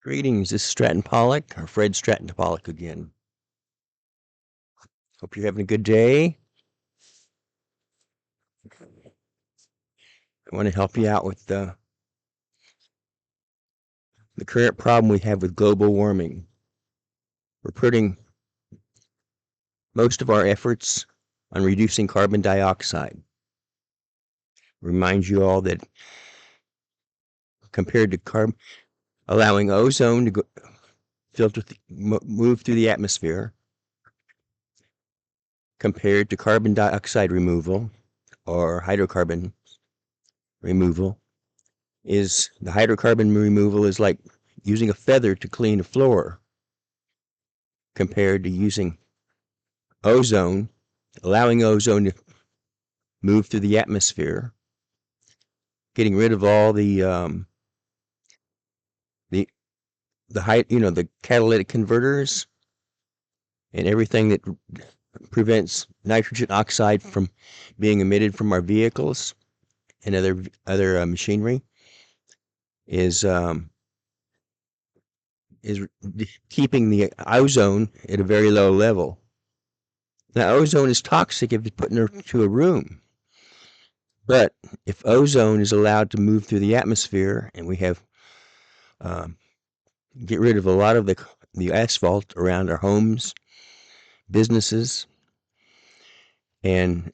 Greetings, this is Stratton Pollock, or Fred Stratton Pollock again. Hope you're having a good day. I want to help you out with the current problem we have with global warming. We're putting most of our efforts on reducing carbon dioxide. Remind you all that compared to allowing ozone to move through the atmosphere, compared to carbon dioxide removal or hydrocarbon removal, is the hydrocarbon removal is like using a feather to clean a floor, compared to using ozone, allowing ozone to move through the atmosphere, getting rid of all the catalytic converters and everything that prevents nitrogen oxide from being emitted from our vehicles and other machinery, is keeping the ozone at a very low level. Now, ozone is toxic if you put it into a room. But if ozone is allowed to move through the atmosphere, and we have get rid of a lot of the asphalt around our homes, businesses, and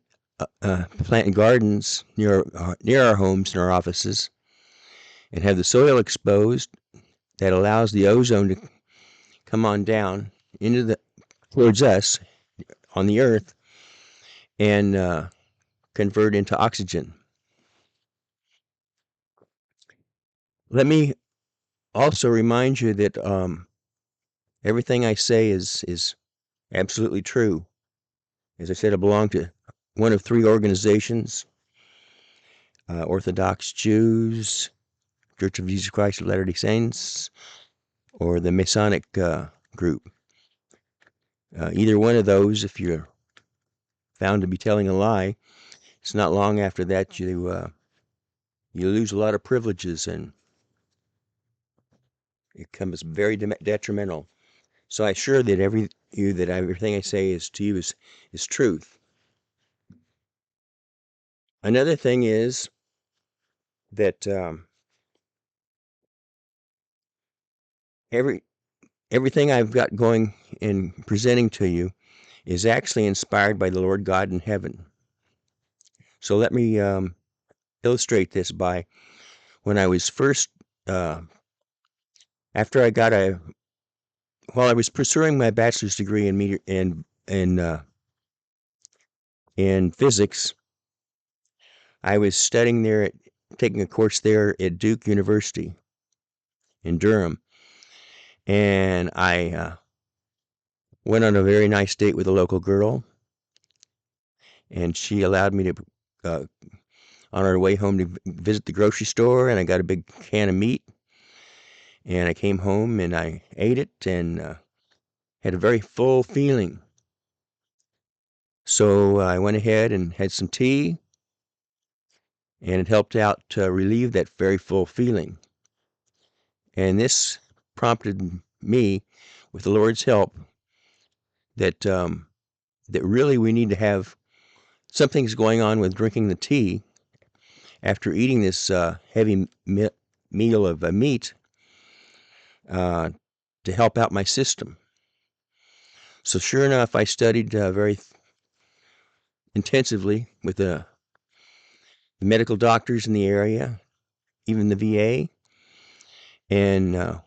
plant gardens near our homes and our offices, and have the soil exposed, that allows the ozone to come on down towards us on the earth and convert into oxygen. Let me also remind you that everything I say is absolutely true. As I said, I belong to one of three organizations: Orthodox Jews, Church of Jesus Christ of Latter-day Saints, or the Masonic group. Either one of those, if you're found to be telling a lie, it's not long after that you lose a lot of privileges, and it becomes very detrimental. So I assure that everything I say to you is truth. Another thing is that everything I've got going and presenting to you is actually inspired by the Lord God in heaven. So let me illustrate this by when I was first after I got while I was pursuing my bachelor's degree in physics. I was studying there, taking a course there at Duke University in Durham, and I went on a very nice date with a local girl, and she allowed me to, on our way home, to visit the grocery store, and I got a big can of meat, and I came home and I ate it and had a very full feeling. So I went ahead and had some tea, and it helped out to relieve that very full feeling. And this prompted me, with the Lord's help, that really we need to have something's going on with drinking the tea after eating this heavy meal of meat to help out my system. So sure enough, I studied very intensively with the medical doctors in the area, even the VA, and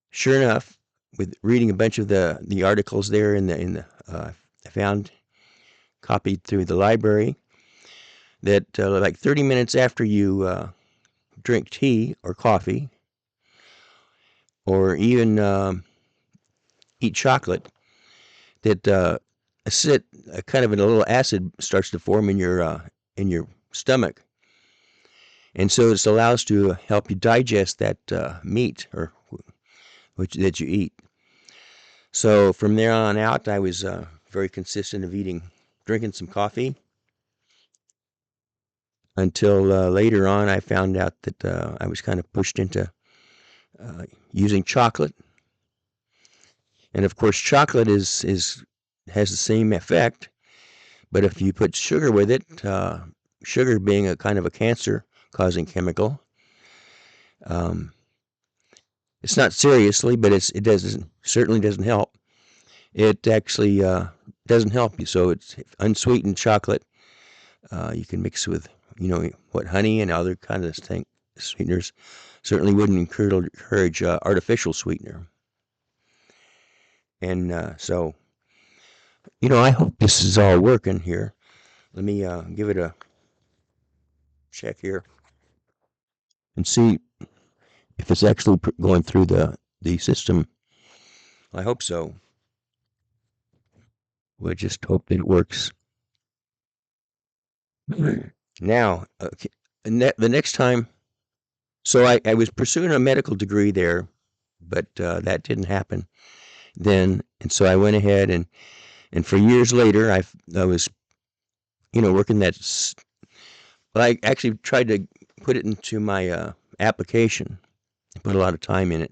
sure enough, with reading a bunch of the articles there I found copied through the library, that like 30 minutes after you drink tea or coffee, or even eat chocolate, that kind of a little acid starts to form in your stomach, and so it allows to help you digest that meat or that you eat. So from there on out, I was very consistent of drinking some coffee, until later on I found out that I was kind of pushed into using chocolate. And of course, chocolate has the same effect, but if you put sugar with it, sugar being a kind of a cancer-causing chemical, um, it's not seriously, but certainly doesn't help. It actually doesn't help you. So it's unsweetened chocolate. You can mix with, honey and other kind of sweeteners. Certainly wouldn't encourage artificial sweetener. And so, I hope this is all working here. Let me give it a check here and see if it's actually going through the system. I hope so. We'll just hope that it works. Now, okay, the next time, so I was pursuing a medical degree there, but that didn't happen then, and so I went ahead and for years later, I was, working that. I actually tried to put it into my application. I put a lot of time in it,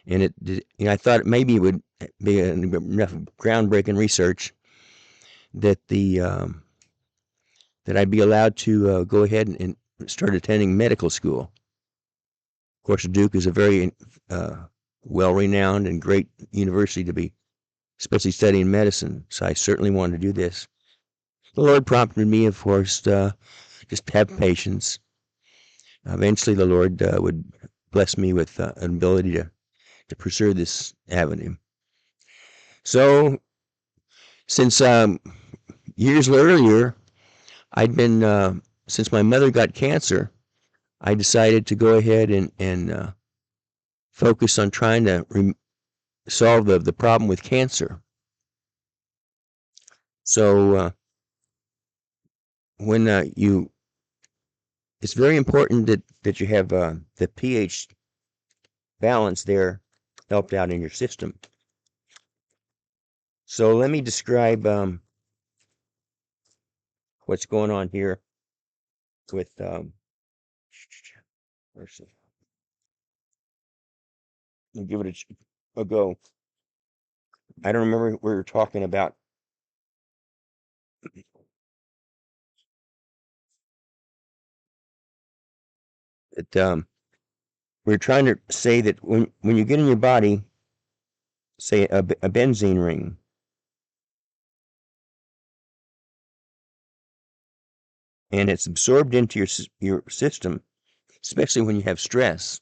and it did, I thought maybe it would be enough groundbreaking research that that I'd be allowed to go ahead and start attending medical school. Of course, Duke is a very well-renowned and great university to be, especially studying medicine. So I certainly wanted to do this. The Lord prompted me, of course, just have patience. Eventually, the Lord would bless me with an ability to pursue this avenue. So, since years earlier, I'd been, since my mother got cancer, I decided to go ahead and focus on trying to solve the problem with cancer. So, when it's very important that you have the pH balance there helped out in your system. So let me describe what's going on here with let's give it a go. I don't remember what we were talking about. We're trying to say that when you get in your body, say a benzene ring, and it's absorbed into your system, especially when you have stress,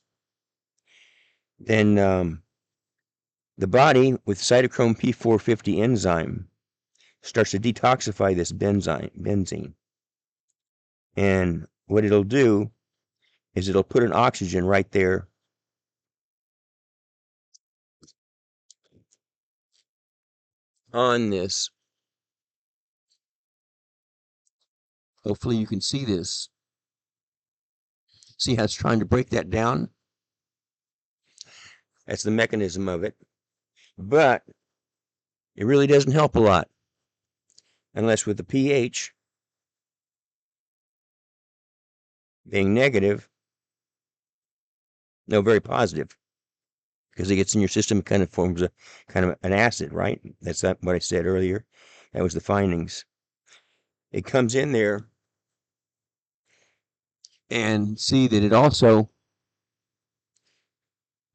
then the body with cytochrome P450 enzyme starts to detoxify this benzene. And what it'll do is it'll put an oxygen right there on this. Hopefully you can see this. See how it's trying to break that down? That's the mechanism of it. But it really doesn't help a lot unless with the pH being negative, no, very positive, because it gets in your system, kind of forms a kind of an acid, right? That's not what I said earlier. That was the findings. It comes in there and see that it also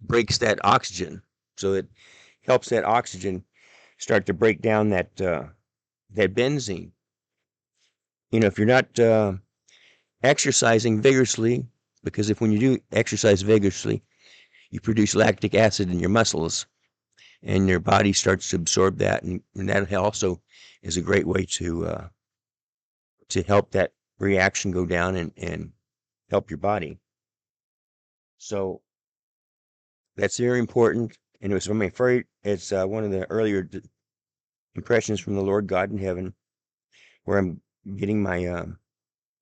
breaks that oxygen, so it helps that oxygen start to break down that benzene. If you're not exercising vigorously, because when you do exercise vigorously, you produce lactic acid in your muscles, and your body starts to absorb that, and that also is a great way to help that reaction go down and help your body. So that's very important, and it's one of the earlier impressions from the Lord God in heaven, where I'm getting my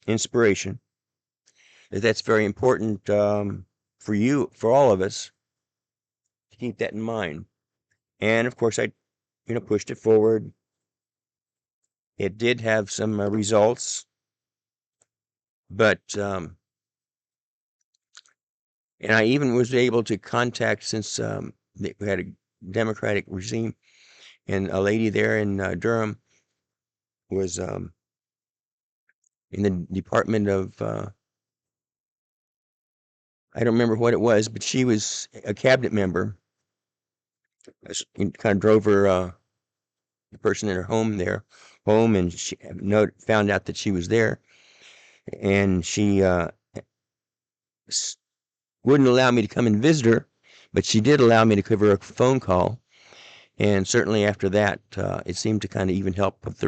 inspiration. That's very important for you, for all of us, to keep that in mind. And of course, I, pushed it forward. It did have some results, but And I even was able to contact, since we had a Democratic regime, and a lady there in Durham was in the Department of, I don't remember what it was, but she was a cabinet member. Kind of drove her, the person in her home home, and she found out that she was there, and she wouldn't allow me to come and visit her, but she did allow me to give her a phone call. And certainly after that, it seemed to kind of even help with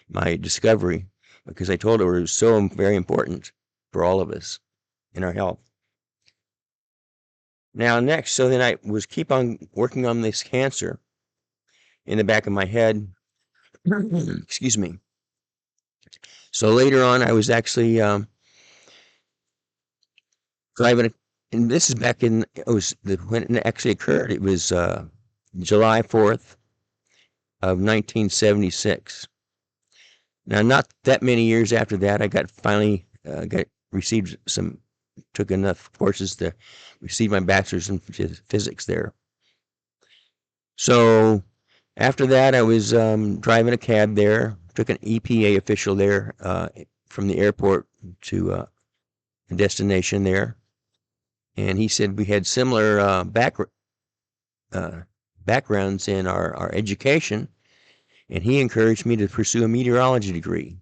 my discovery, because I told her it was so very important for all of us in our health. Now, next, so then I was keep on working on this cancer in the back of my head. Excuse me. So later on, I was actually driving, and this is back in, when it actually occurred. It was July 4th of 1976. Now, not that many years after that, I took enough courses to receive my bachelor's in physics there. So after that, I was driving a cab there, took an EPA official there from the airport to a destination there. And he said we had similar backgrounds in our education, and he encouraged me to pursue a meteorology degree.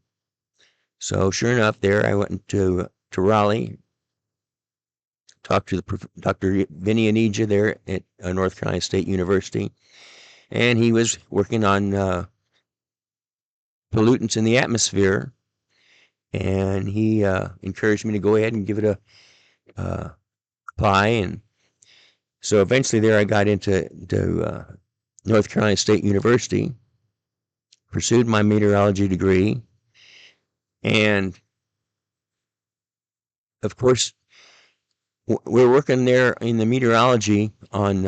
So sure enough, there I went to Raleigh, talked to Dr. Vinny Anija there at North Carolina State University, and he was working on pollutants in the atmosphere, and he encouraged me to go ahead and give it a apply. And so eventually there I got into North Carolina State University, pursued my meteorology degree, and of course we're working there in the meteorology on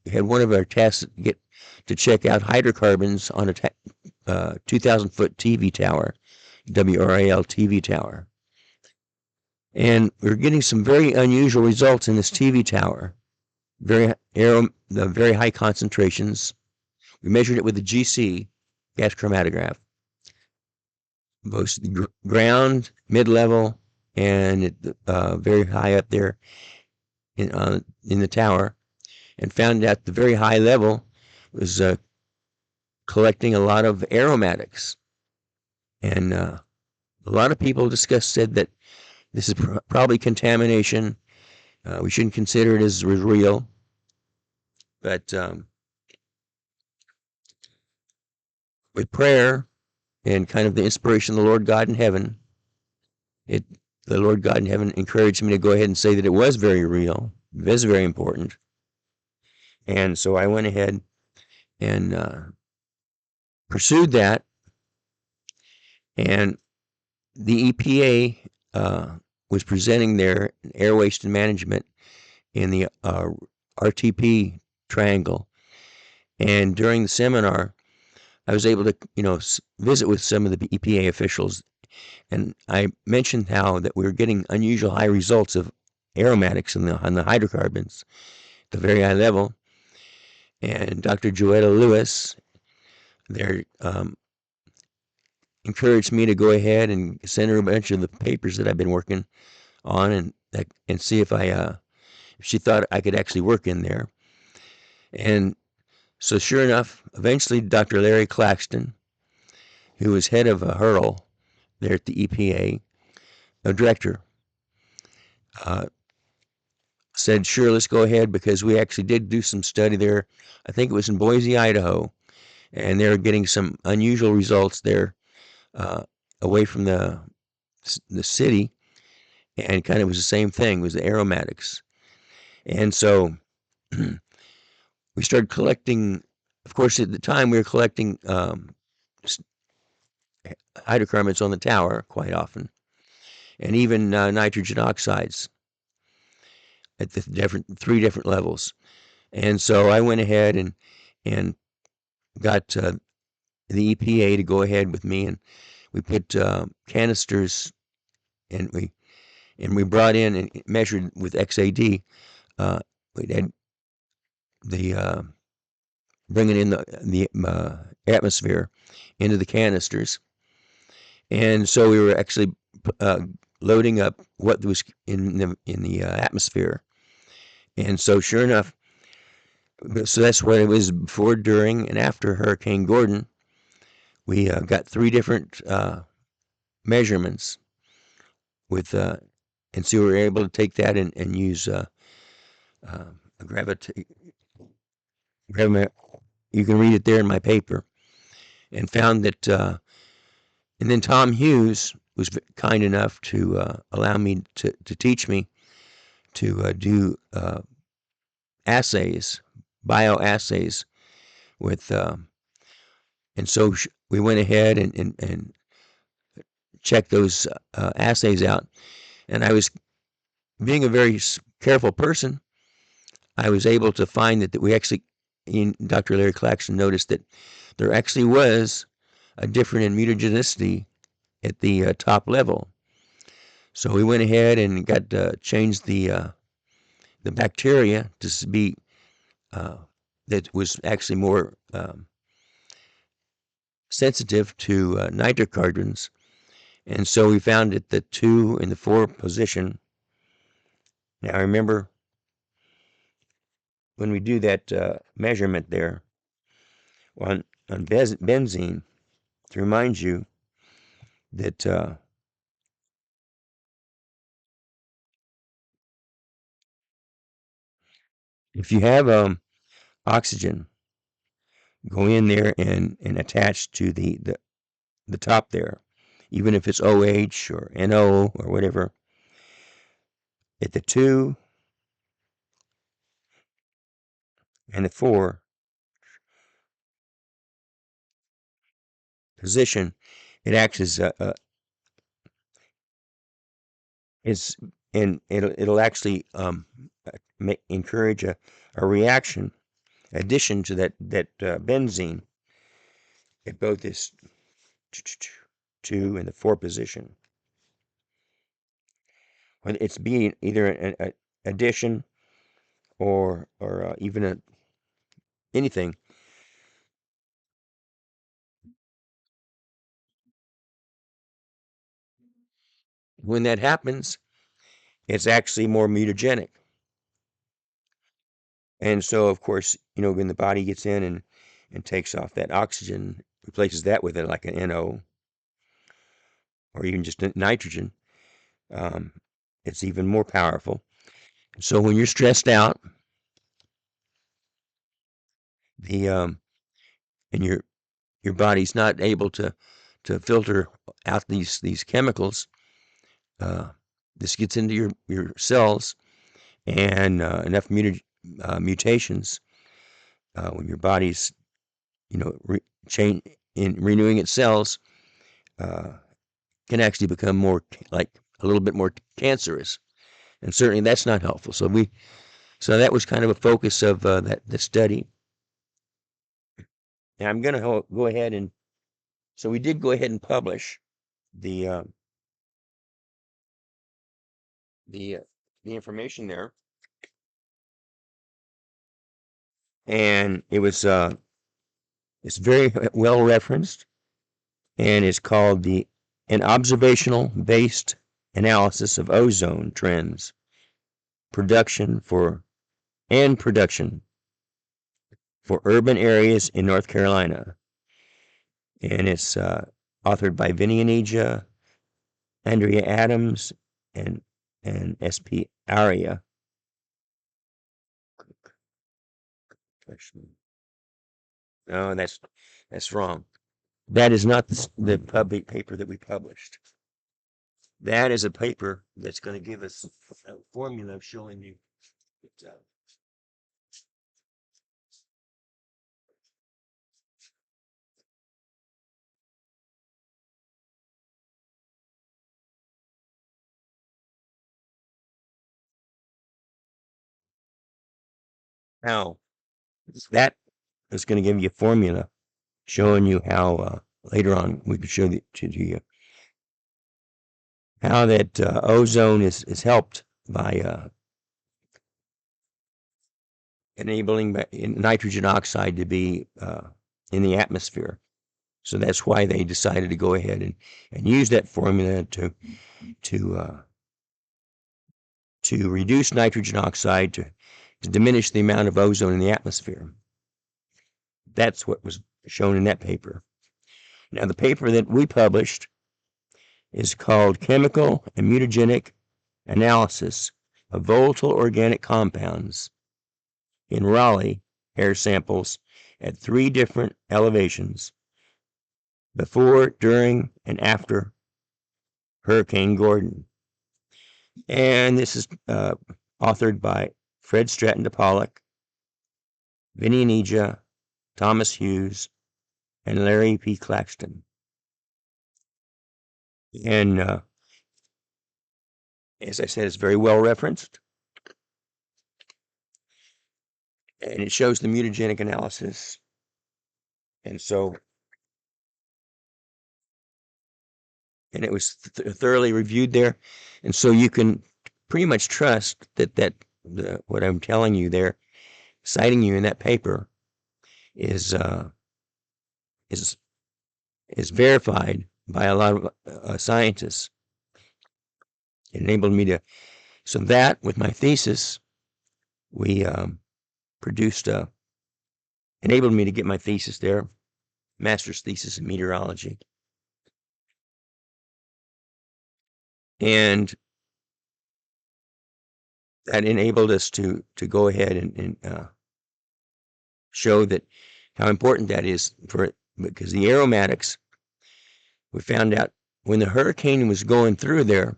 we had one of our tasks to check out hydrocarbons on a 2,000-foot TV tower, WRAL TV tower. And we're getting some very unusual results in this TV tower. Very high concentrations. We measured it with a GC, gas chromatograph, both ground, mid-level, and very high up there in the tower, and found out the very high level was collecting a lot of aromatics. And a lot of people said that this is probably contamination. We shouldn't consider it as real. But with prayer and kind of the inspiration of the Lord God in heaven, the Lord God in heaven encouraged me to go ahead and say that it was very real. It was very important. And so I went ahead and pursued that. And the EPA was presenting their air waste and management in the RTP triangle. And during the seminar, I was able to, visit with some of the EPA officials, and I mentioned how that we were getting unusual high results of aromatics on the hydrocarbons at the very high level. And Dr. Joetta Lewis there encouraged me to go ahead and send her a bunch of the papers that I've been working on, and see if she thought I could actually work in there. And so sure enough, eventually Dr. Larry Claxton, who was head of HURL there at the EPA, a director, said, sure, let's go ahead, because we actually did do some study there. I think it was in Boise, Idaho, and they were getting some unusual results there away from the city, and kind of was the same thing, was the aromatics. And so we started collecting. Of course, at the time we were collecting hydrocarbons on the tower quite often, and even nitrogen oxides at the three different levels. And so I went ahead and got the EPA to go ahead with me, and we put canisters, and we and we brought in and measured with XAD. We had the bringing in the atmosphere into the canisters, and so we were actually loading up what was in the atmosphere. And so, sure enough, so that's what it was before, during, and after Hurricane Gordon. We got three different measurements with, and so we were able to take that and use a gravity. You can read it there in my paper, and found that. And then Tom Hughes was kind enough to allow me to teach me to do assays, bioassays with, and so we went ahead and checked those assays out. And I was, being a very careful person, I was able to find that we actually, Dr. Larry Claxton noticed that there actually was a difference in mutagenicity at the top level. So we went ahead and got changed the bacteria to be that was actually more sensitive to nitrocarbons, and so we found that the 2 and the 4 position. Now I remember when we do that measurement there on benzene, to remind you that if you have oxygen, go in there and attach to the top there, even if it's OH or NO or whatever, at the 2 and the 4 position, it acts as is, and it'll actually encourage a reaction, addition to that benzene at both this 2 and the 4 position. When it's being either an addition or even anything. When that happens, it's actually more mutagenic. And so, of course, when the body gets in and takes off that oxygen, replaces that with it like an NO or even just nitrogen, it's even more powerful. So when you're stressed out, the and your body's not able to filter out these chemicals, this gets into your cells, and enough mutations, when your body's renewing its cells, can actually become more like a little bit more cancerous, and certainly that's not helpful. So that was kind of a focus of the study. And I'm going to go ahead and, so we did go ahead and publish the information there, and it's very well referenced, and it's called an observational based analysis of ozone trends, production for urban areas in North Carolina. And it's authored by Vinny Anija, Andrea Adams, and S.P. Aria. No, that's wrong. That is not the public paper that we published. That is a paper that's going to give us a formula showing you how that is going to give you a formula showing you how later on we could show to you how that ozone is helped by enabling nitrogen oxide to be in the atmosphere. So that's why they decided to go ahead and use that formula to reduce nitrogen oxide to diminish the amount of ozone in the atmosphere. That's what was shown in that paper. Now, the paper that we published is called Chemical and Mutagenic Analysis of Volatile Organic Compounds in Raleigh air samples at 3 different elevations before, during, and after Hurricane Gordon. And this is authored by Fred Stratton DePollock, Vinny Anija, Thomas Hughes, and Larry P. Claxton. And as I said, it's very well referenced. And it shows the mutagenic analysis. And so, and it was thoroughly reviewed there. And so you can pretty much trust that what I'm telling you there, citing you in that paper, is verified by a lot of scientists. It enabled me to, so that with my thesis, we produced enabled me to get my thesis there, master's thesis in meteorology. And that enabled us to go ahead and show that how important that is for it, because the aromatics, we found out when the hurricane was going through there,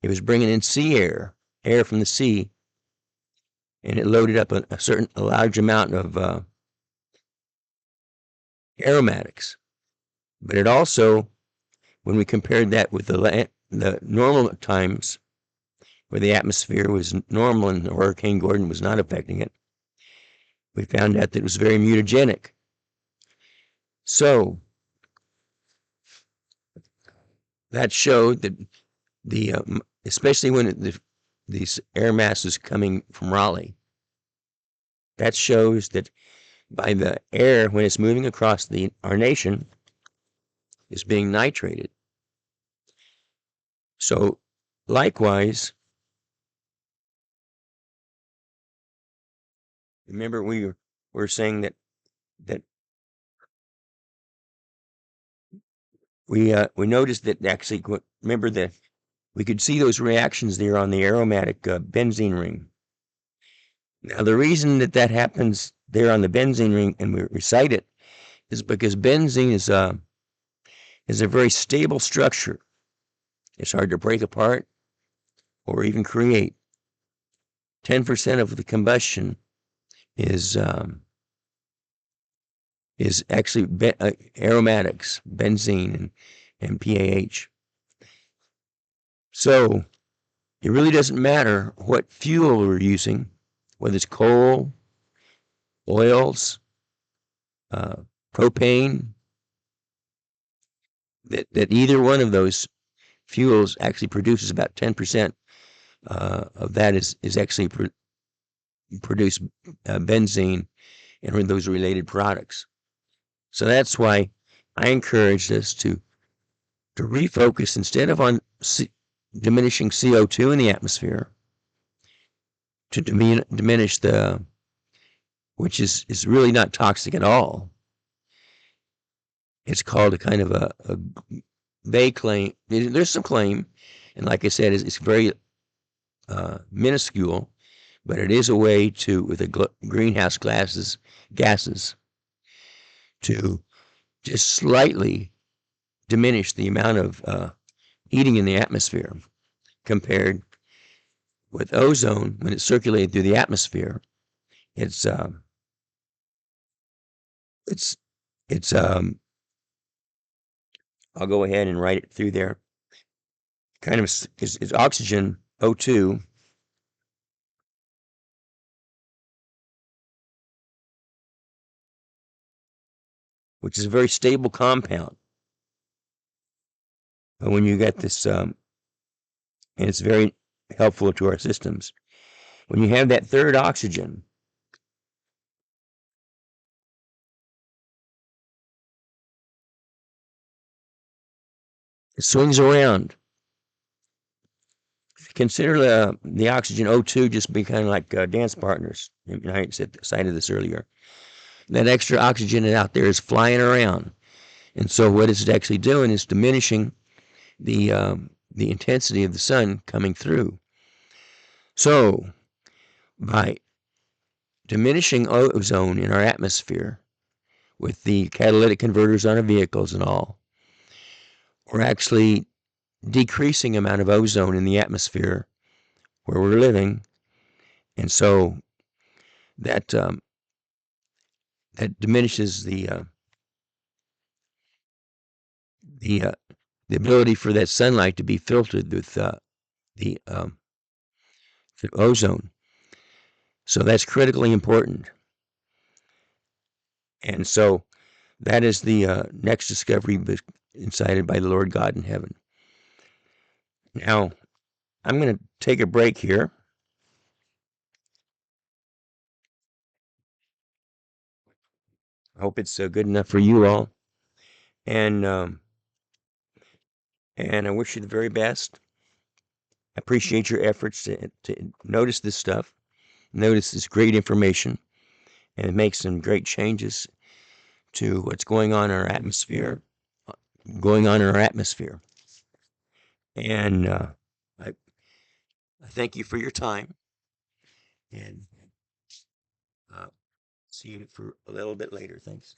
it was bringing in sea air from the sea, and it loaded up a large amount of aromatics. But it also, when we compared that with the normal times where the atmosphere was normal and the Hurricane Gordon was not affecting it, we found out that it was very mutagenic. So that showed that especially when these air masses coming from Raleigh, that shows that by the air, when it's moving across our nation, is being nitrated. So likewise, remember we were saying that we noticed that actually, remember that we could see those reactions there on the aromatic benzene ring. Now, the reason that happens there on the benzene ring, and we recite it, is because benzene is a very stable structure. It's hard to break apart or even create. 10% of the combustion is actually aromatics, benzene and PAH. So it really doesn't matter what fuel we're using, whether it's coal, oils, propane, that either one of those fuels actually produces about 10% of that is actually produce benzene and those related products. So that's why I encouraged us to refocus, instead of on diminishing CO2 in the atmosphere, to diminish which is really not toxic at all. It's called a kind of they claim, there's some claim, and like I said, it's very minuscule, but it is a way to, with the greenhouse gases, to just slightly diminish the amount of heating in the atmosphere compared with ozone. When it's circulated through the atmosphere, it's I'll go ahead and write it through there. Kind of is oxygen, O2, which is a very stable compound. But when you get this and it's very helpful to our systems. When you have that third oxygen, it swings around. Consider the oxygen O2 just be kind of like dance partners. I cited this earlier. That extra oxygen out there is flying around, and so what it's actually doing is diminishing the intensity of the sun coming through. So by diminishing ozone in our atmosphere with the catalytic converters on our vehicles and all, we're actually decreasing amount of ozone in the atmosphere where we're living, and so that that diminishes the the ability for that sunlight to be filtered with the, the ozone. So that's critically important. And so that is the next discovery incited by the Lord God in heaven. Now, I'm going to take a break here. I hope it's good enough for you all. And I wish you the very best. I appreciate your efforts to notice this stuff, notice this great information, and make some great changes to what's going on in our atmosphere, And I thank you for your time, and see you for a little bit later. Thanks.